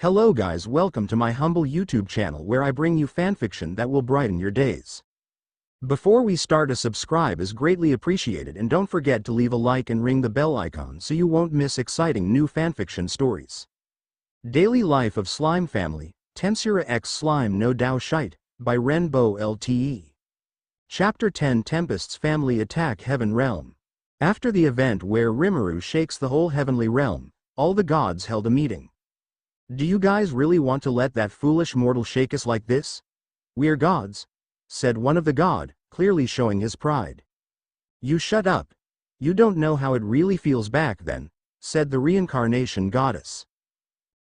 Hello guys, welcome to my humble YouTube channel where I bring you fanfiction that will brighten your days. Before we start, a subscribe is greatly appreciated, and don't forget to leave a like and ring the bell icon so you won't miss exciting new fanfiction stories. Daily Life of Slime Family, Tensura X Slime no taoshite, by RenBowLTE. Chapter 10, Tempest's Family Attack Heaven Realm. After the event where Rimuru shakes the whole heavenly realm, all the gods held a meeting. "Do you guys really want to let that foolish mortal shake us like this? We're gods," said one of the god, clearly showing his pride. "You shut up. You don't know how it really feels back then," said the reincarnation goddess.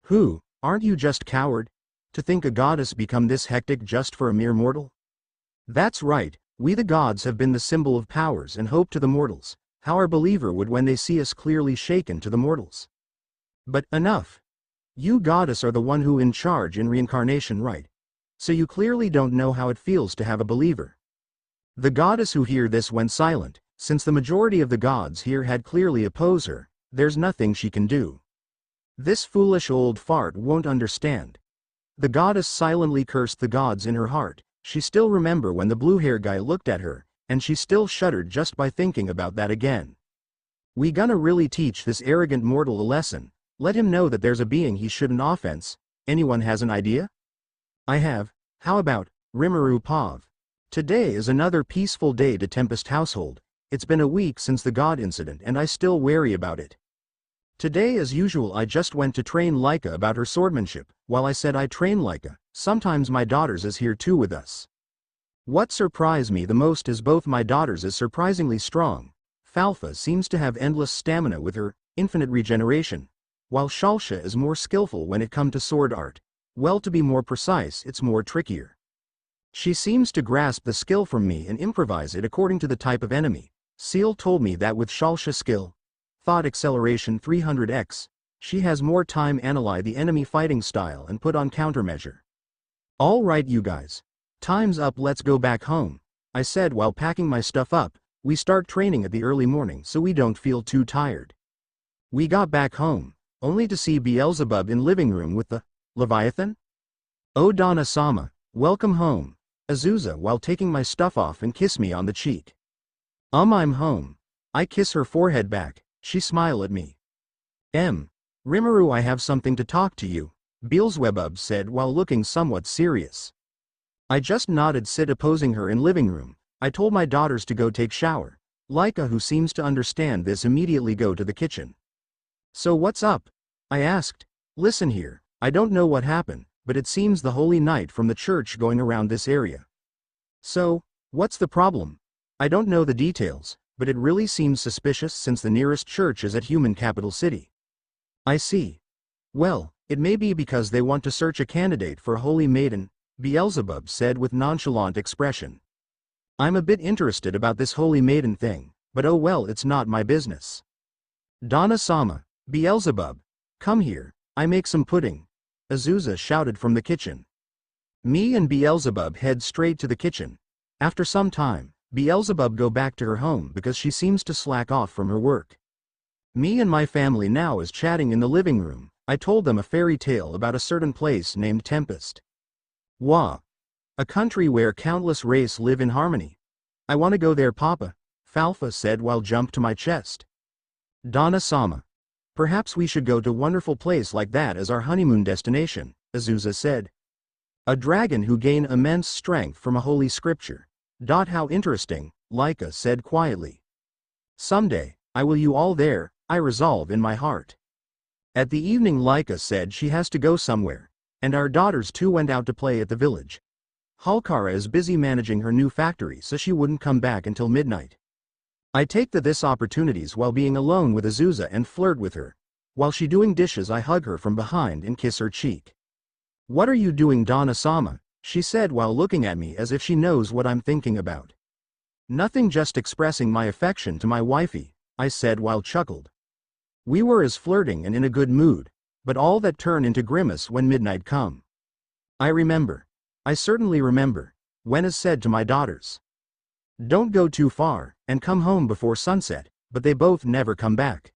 "Who, aren't you just coward? To think a goddess become this hectic just for a mere mortal?" "That's right, we the gods have been the symbol of powers and hope to the mortals. How our believer would when they see us clearly shaken to the mortals. But enough. You goddess are the one who in charge in reincarnation, right? So you clearly don't know how it feels to have a believer." The goddess who heard this went silent. Since the majority of the gods here had clearly opposed her, there's nothing she can do. This foolish old fart won't understand. The goddess silently cursed the gods in her heart. She still remember when the blue-haired guy looked at her, and she still shuddered just by thinking about that again. "We gonna really teach this arrogant mortal a lesson. Let him know that there's a being he shouldn't offense. Anyone has an idea?" "I have. How about Rimuru Pav? Today is another peaceful day to Tempest household. It's been a week since the god incident and I still worry about it. Today as usual I just went to train Laika about her swordmanship. While I said I train Laika, sometimes my daughters is here too with us. What surprised me the most is both my daughters is surprisingly strong. Falfa seems to have endless stamina with her infinite regeneration, while Shalsha is more skillful when it comes to sword art. Well, to be more precise, it's more trickier. She seems to grasp the skill from me and improvise it according to the type of enemy. Seal told me that with Shalsha skill, thought acceleration 300x, she has more time analyze the enemy fighting style and put on countermeasure. All right you guys. Time's up, let's go back home, I said while packing my stuff up. We start training at the early morning so we don't feel too tired. We got back home, only to see Beelzebub in living room with the Leviathan. "Oh Donna-sama, welcome home," Azusa while taking my stuff off and kiss me on the cheek. I'm home." I kiss her forehead back. She smile at me. Rimuru, I have something to talk to you," Beelzebub said while looking somewhat serious. I just nodded, sit opposing her in living room. I told my daughters to go take shower. Laika, who seems to understand this, immediately go to the kitchen. "So what's up?" I asked. "Listen here, I don't know what happened, but it seems the holy night from the church going around this area." "So, what's the problem?" "I don't know the details, but it really seems suspicious since the nearest church is at human capital city." "I see. Well, it may be because they want to search a candidate for a holy maiden," Beelzebub said with nonchalant expression. "I'm a bit interested about this holy maiden thing, but oh well, it's not my business." "Donna-sama, Beelzebub, come here, I make some pudding," Azusa shouted from the kitchen. Me and Beelzebub head straight to the kitchen. After some time, Beelzebub go back to her home because she seems to slack off from her work. Me and my family now is chatting in the living room. I told them a fairy tale about a certain place named Tempest. "Wah! A country where countless race live in harmony. I want to go there, Papa," Falfa said while jumped to my chest. "Donna-sama, perhaps we should go to a wonderful place like that as our honeymoon destination," Azusa said. "A dragon who gain immense strength from a holy scripture. How interesting," Laika said quietly. "Someday, I will you all there, I resolve in my heart." At the evening, Laika said she has to go somewhere, and our daughters too went out to play at the village. Halkara is busy managing her new factory, so she wouldn't come back until midnight. I take this opportunities while being alone with Azusa and flirt with her. While she doing dishes, I hug her from behind and kiss her cheek. "What are you doing, Donna-sama?" she said while looking at me as if she knows what I'm thinking about. "Nothing, just expressing my affection to my wifey," I said while chuckled. We were as flirting and in a good mood, but all that turned into grimace when midnight come. I certainly remember, when as said to my daughters, "Don't go too far, and come home before sunset," but they both never come back.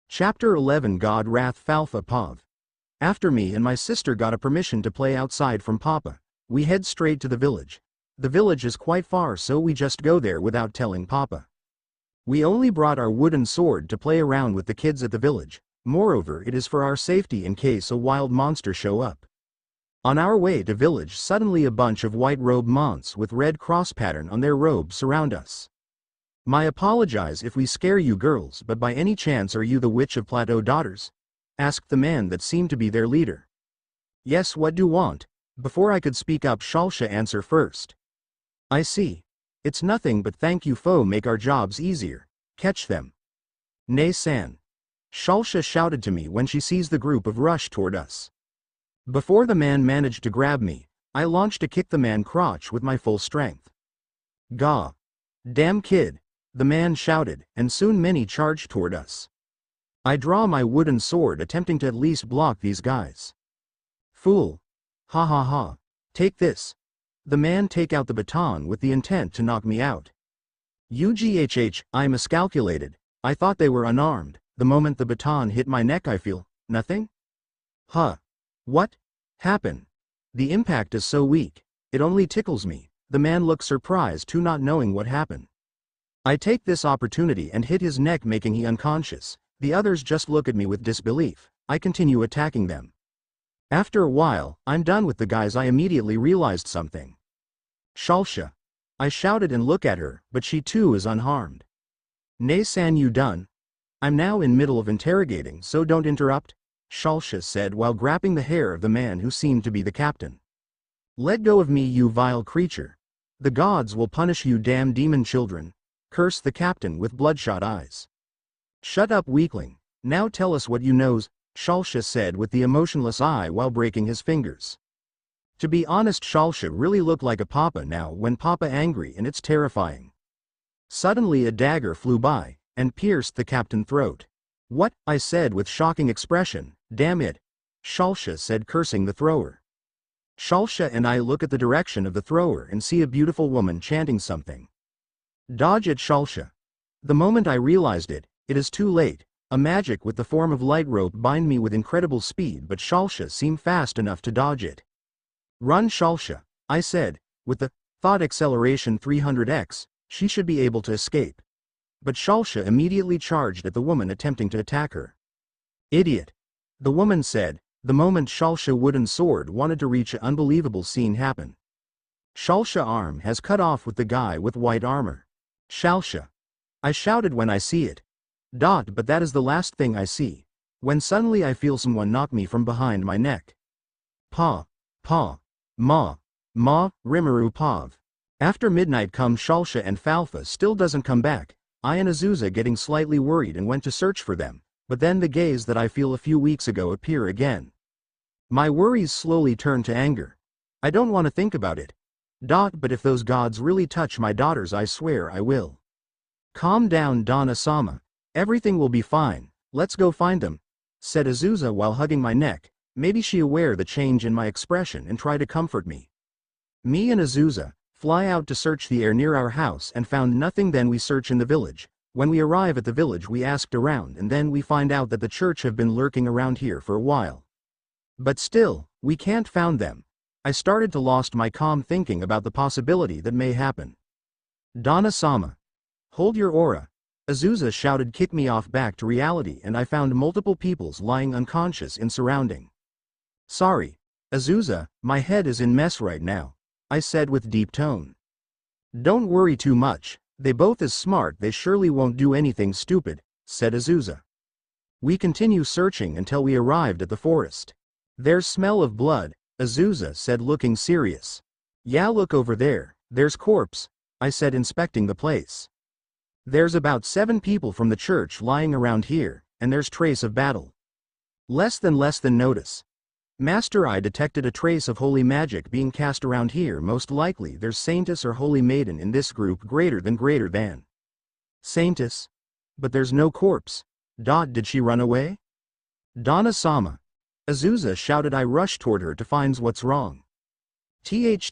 Chapter 11, God Wrath Falfa Pav. After me and my sister got a permission to play outside from Papa, we head straight to the village. The village is quite far, so we just go there without telling Papa. We only brought our wooden sword to play around with the kids at the village. Moreover, it is for our safety in case a wild monster show up. On our way to village, suddenly a bunch of white-robed monks with red cross pattern on their robes surround us. "My apologize if we scare you girls, but by any chance are you the Witch of Plateau daughters?" asked the man that seemed to be their leader. "Yes, what do you want?" Before I could speak up, Shalsha answer first. "I see. It's nothing but thank you foe make our jobs easier. Catch them." "Nay-san," Shalsha shouted to me when she sees the group of rush toward us. Before the man managed to grab me, I launched a kick the man crotch with my full strength. "Gah! Damn kid," the man shouted, and soon many charged toward us. I draw my wooden sword attempting to at least block these guys. "Fool. Ha ha ha. Take this." The man take out the baton with the intent to knock me out. UGHH, I miscalculated. I thought they were unarmed. The moment the baton hit my neck I feel, nothing? Huh. What? Happened? The impact is so weak. It only tickles me. The man looks surprised too, not knowing what happened. I take this opportunity and hit his neck, making he unconscious. The others just look at me with disbelief. I continue attacking them. After a while, I'm done with the guys. I immediately realized something. "Shalsha." I shouted and look at her, but she too is unharmed. "Nay-san, you done?" I'm now in middle of interrogating, so don't interrupt, Shalsha said while grabbing the hair of the man who seemed to be the captain. "Let go of me, you vile creature. The gods will punish you, damn demon children," cursed the captain with bloodshot eyes. "Shut up, weakling. Now tell us what you knows," Shalsha said with the emotionless eye while breaking his fingers. To be honest, Shalsha really looked like a Papa now when Papa angry, and it's terrifying. Suddenly a dagger flew by and pierced the captain's throat. "What?" I said with shocking expression. "Damn it," Shalsha said, cursing the thrower. Shalsha and I look at the direction of the thrower and see a beautiful woman chanting something. "Dodge it, Shalsha." The moment I realized it, it is too late. A magic with the form of light rope bind me with incredible speed, but Shalsha seemed fast enough to dodge it. "Run, Shalsha," I said. With the thought acceleration 300x, she should be able to escape. But Shalsha immediately charged at the woman attempting to attack her. "Idiot," the woman said. The moment Shalsha's wooden sword wanted to reach, an unbelievable scene happened. Shalsha's arm has cut off with the guy with white armor. "Shalsha," I shouted when I see it. But that is the last thing I see, when suddenly I feel someone knock me from behind my neck. "Pa, pa, ma, Rimuru pav." After midnight come Shalsha and Falfa still doesn't come back. I and Azusa getting slightly worried and went to search for them, but then the gaze that I feel a few weeks ago appear again. My worries slowly turn to anger. I don't want to think about it. But if those gods really touch my daughters, I swear I will. "Calm down, Donna-sama. Everything will be fine. Let's go find them," said Azusa while hugging my neck. Maybe she aware the change in my expression and try to comfort me. Me and Azusa fly out to search the air near our house and found nothing. Then we search in the village. When we arrive at the village, we asked around, and then we find out that the church have been lurking around here for a while. But still, we can't found them. I started to lost my calm, thinking about the possibility that may happen. "Donna-sama, hold your aura," Azusa shouted, kick me off back to reality, and I found multiple peoples lying unconscious in surrounding. "Sorry, Azusa, my head is in mess right now," I said with deep tone. "Don't worry too much, they both is smart, they surely won't do anything stupid," said Azusa. We continue searching until we arrived at the forest. "There's smell of blood," Azusa said looking serious. "Yeah, look over there, there's corpse," I said inspecting the place. "There's about 7 people from the church lying around here, and there's trace of battle. Less than notice. Master, I detected a trace of holy magic being cast around here. Most likely there's Saintess or Holy Maiden in this group. Greater than. Saintess? But there's no corpse. Did she run away?" "Donna-sama," Azusa shouted. I rushed toward her to find what's wrong. Th,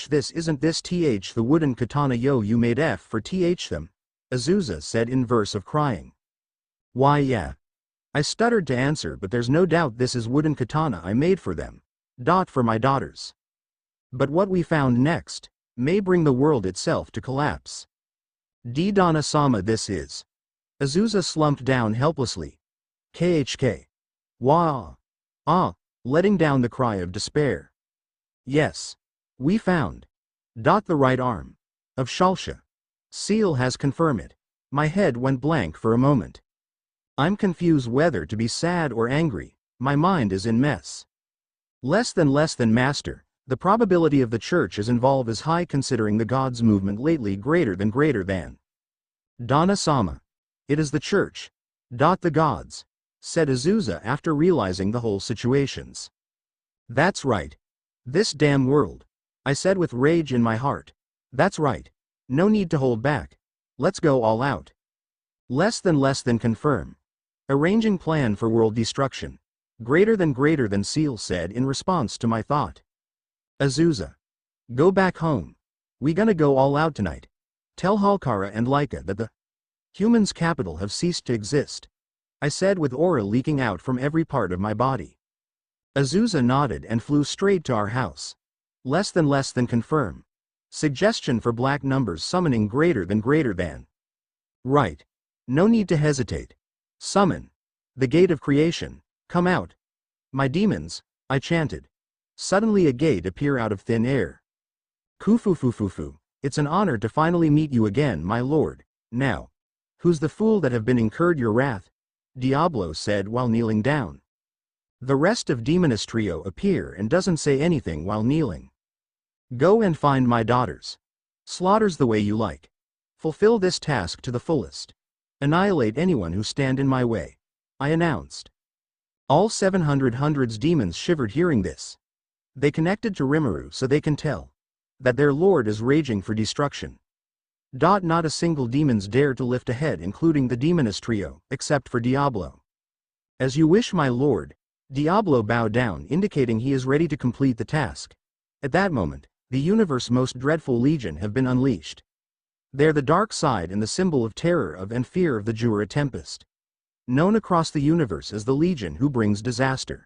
this isn't this the wooden katana you made for them," Azusa said in verse of crying. "Why yeah. I stuttered to answer, but there's no doubt this is wooden katana I made for them. For my daughters. But what we found next may bring the world itself to collapse. Dana-sama, this is. Azusa slumped down helplessly. KHK. Wah. Ah. Letting down the cry of despair. Yes. We found. The right arm. Of Shalsha. Seal has confirmed it. My head went blank for a moment. I'm confused whether to be sad or angry. My mind is in mess. Less than master. The probability of the church is involved is high considering the gods movement lately greater than. Dana-sama. It is the church. The gods. Said Azusa after realizing the whole situations. That's right. This damn world. I said with rage in my heart. That's right. No need to hold back. Let's go all out. Less than confirm. Arranging plan for world destruction. Greater than Seal said in response to my thought. Azusa. Go back home. We gonna go all out tonight. Tell Halkara and Laika that the humans' capital have ceased to exist. I said with aura leaking out from every part of my body. Azusa nodded and flew straight to our house. Less than confirm. Suggestion for black numbers summoning greater than. Right. No need to hesitate. Summon. The gate of creation. Come out. My demons, I chanted. Suddenly a gate appeared out of thin air. Kufufufufu. It's an honor to finally meet you again, my lord. Now. Who's the fool that have been incurred your wrath? Diablo said while kneeling down. The rest of Demoness Trio appear and doesn't say anything while kneeling. Go and find my daughters. Slaughters the way you like. Fulfill this task to the fullest. Annihilate anyone who stand in my way. I announced. All 700 demons shivered hearing this. They connected to Rimuru so they can tell that their lord is raging for destruction. Not a single demons dare to lift a head, including the Demoness Trio, except for Diablo. As you wish, my lord. Diablo bowed down, indicating he is ready to complete the task. At that moment, the universe's most dreadful legion have been unleashed. They're the dark side and the symbol of terror of and fear of the Jura Tempest. Known across the universe as the Legion who brings disaster.